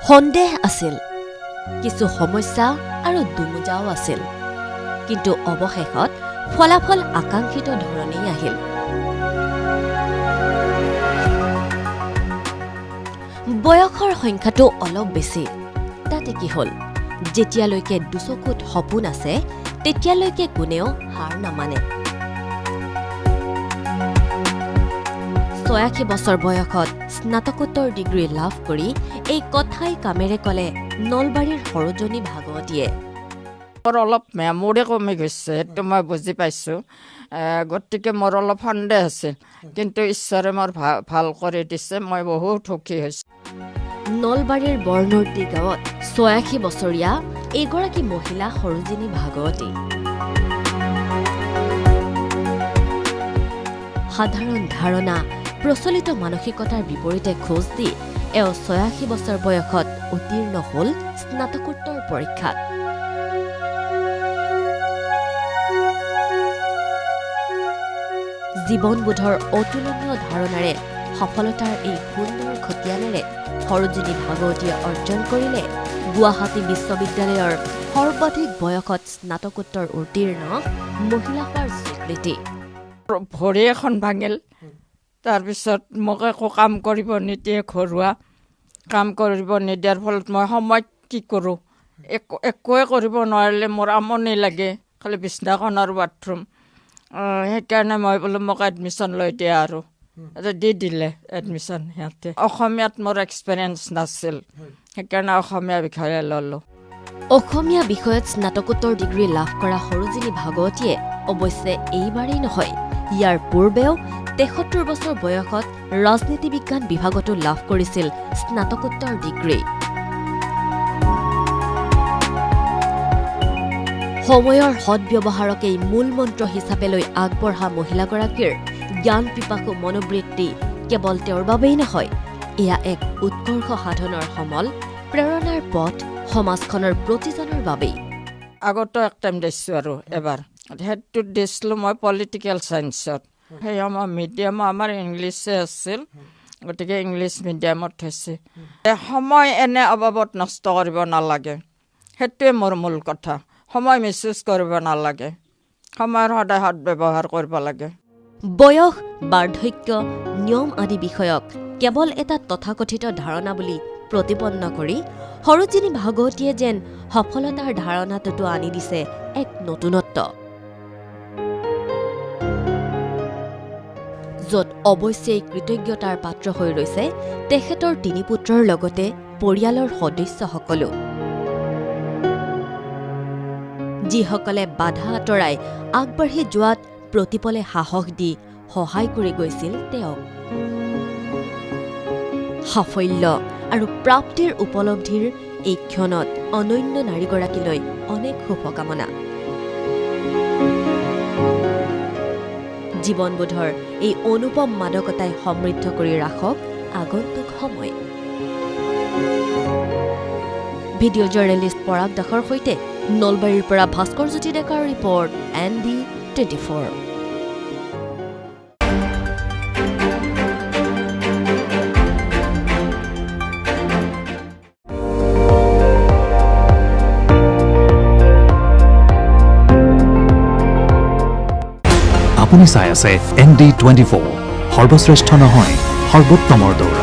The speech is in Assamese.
সন্দেহ আছিল, কিছু সমস্যা আৰু দুমোজাও আছিল, কিন্তু অৱশেষত ফলাফল আকাংক্ষিত ধৰণেই আহিল। বয়সৰ সংখ্যাটো অলপ বেছি, তাতে কি হ'ল? যেতিয়ালৈকে দুচকুত সপোন আছে তেতিয়ালৈকে কোনেও হাৰ নামানে। ৮৬ বছৰ বয়সত স্নাতকোত্তৰ ডিগ্ৰী লাভ কৰি এই কথাই কামেৰে ক'লে নলবাৰীৰ সৰোজনী ভাগৱতীয়ে। মোৰ অলপ মেমৰি কমি গৈছে, সেইটো মই বুজি পাইছোঁ, গতিকে মোৰ অলপ সন্দেহ আছিল, কিন্তু ঈশ্বৰে মোৰ ভাল কৰি দিছে, মই বহুত সুখী হৈছোঁ। নলবাৰীৰ বৰনৰ্দী গাঁৱত ৮৬ বছৰীয়া এগৰাকী মহিলা সৰোজিনী ভাগৱতী। সাধাৰণ ধাৰণা, প্ৰচলিত মানসিকতাৰ বিপৰীতে খোজ দি এওঁ ৮৬ বছৰ বয়সত উত্তীৰ্ণ হ'ল স্নাতকোত্তৰ পৰীক্ষাত। জীৱনবোধৰ অতুলনীয় ধাৰণাৰে সফলতাৰ এই সুন্দৰ খতিয়ানেৰে সৰোজিনী ভাগৱতীয়ে অৰ্জন কৰিলে গুৱাহাটী বিশ্ববিদ্যালয়ৰ সৰ্বাধিক বয়সত স্নাতকোত্তৰ উত্তীৰ্ণ মহিলা হোৱাৰ স্বীকৃতি। ভৰি এখন ভাঙিল, তাৰপিছত মোক একো কাম কৰিব নিদিয়ে, ঘৰুৱা কাম কৰিব নিদিয়াৰ ফলত মই সময়ত কি কৰোঁ, একোৱে কৰিব নোৱাৰিলে মোৰ আমনি লাগে, খালি বিছনাখন আৰু বাথৰুম। সেইকাৰণে মই বোলো মোক এডমিশ্যন লৈ দিয়ে আৰু দি দিলে এডমিশ্যন সিহঁতে। অসমীয়াত মোৰ এক্সপিৰিয়েঞ্চ নাছিল, সেইকাৰণে অসমীয়া বিষয়ে ল'লোঁ। অসমীয়া বিষয়ত স্নাতকোত্তৰ ডিগ্ৰী লাভ কৰা সৰোজিনী ভাগৱতীয়ে অৱশ্যে এইবাৰেই নহয়, ইয়াৰ পূৰ্বেও ৭৩ বছৰ বয়সত ৰাজনীতি বিজ্ঞান বিভাগতো লাভ কৰিছিল স্নাতকোত্তৰ ডিগ্ৰী। সময়ৰ সদ্ব্যৱহাৰকেই মূল মন্ত্ৰ হিচাপে লৈ আগবঢ়া মহিলাগৰাকীৰ জ্ঞান পিপাসু মনোবৃত্তি কেৱল তেওঁৰ বাবেই নহয়, এয়া এক উৎকৰ্ষ সাধনৰ সমল, প্ৰেৰণাৰ পথ সমাজখনৰ প্ৰতিজনৰ বাবেই। আগতো এক টাইম দিছোঁ আৰু এবাৰ, সেইটোত দিছিলোঁ মই পলিটিকেল ছায়েন্সত। সেই আমাৰ মিডিয়াম আমাৰ ইংলিছে আছিল, গতিকে ইংলিছ মিডিয়ামত থৈছে। সময় এনে অবাবত নষ্ট কৰিব নালাগে, সেইটোৱে মোৰ মূল কথা। সময় মিছইউজ কৰিব নালাগে, সময়ৰ সদায় সদব্যৱহাৰ কৰিব লাগে। বয়স, বাৰ্ধক্য, নিয়ম আদি বিষয়ক কেৱল এটা তথাকথিত ধাৰণা বুলি প্ৰতিপন্ন কৰি সৰোজিনী ভাগৱতীয়ে যেন সফলতাৰ ধাৰণাটোতো আনি দিছে এক নতুনত্ব, য'ত অৱশ্যেই কৃতজ্ঞতাৰ পাত্ৰ হৈ ৰৈছে তেখেতৰ ৩ পুত্ৰৰ লগতে পৰিয়ালৰ সদস্যসকলো, যিসকলে বাধা আঁতৰাই আগবাঢ়ি যোৱাত প্ৰতিপলে সাহস দি সহায় কৰি গৈছিল তেওঁক। সাফল্য আৰু প্ৰাপ্তিৰ উপলব্ধিৰ এই ক্ষণত অনন্য নাৰীগৰাকীলৈ অনেক শুভকামনা। জীৱনবোধৰ এই অনুপম মাদকতাই সমৃদ্ধ কৰি ৰাখক আগন্তুক সময়। ভিডিঅ' জাৰ্নেলিষ্ট পৰাগ দাসৰ সৈতে নলবাৰীৰ পৰা ভাস্কৰ জ্যোতি ডেকাৰ ৰিপৰ্ট ND24। আপুনি চাই আছে ND24, সৰ্বশ্ৰেষ্ঠ নহয় সৰ্বোত্তমৰ দৌৰা।